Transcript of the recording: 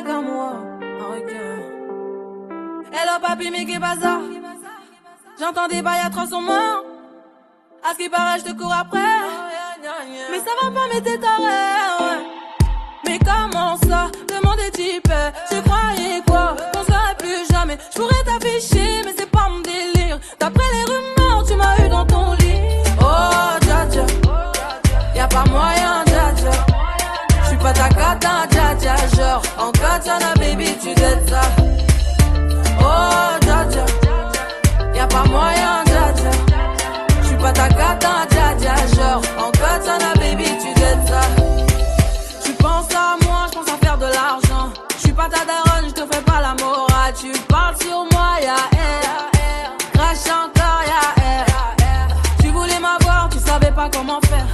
n'a qu'à moi. Ok. Hello papi, mais qu'est bazar? J'entends des bails atroces au morts. À ce qui paraît, je te cours après. Mais ça va pas, mais t'es taré, ouais. Mais comment ça, le monde est typé. Je croyais quoi, qu'on serait plus jamais. Je pourrais t'afficher, mais c'est pas mon délire. D'après les rumeurs, tu m'as eu dans ton lit. Oh, dja dja, y'a pas moyen, dja dja. J'suis pas ta cata, dja dja. Genre, en katana, baby, tu dettes ça. Oh, dja dja, y'a pas moyen, dja dja. J'suis pas ta cata, dja dja. Genre, en katana, baby, tu dettes ça. Tu penses à moi, j'pense à faire de l'argent. J'suis pas ta daronne, j'te fais pas la morale. Tu parles sur moi, y'a air. Crache encore, y'a air. Tu voulais m'avoir, tu savais pas comment faire.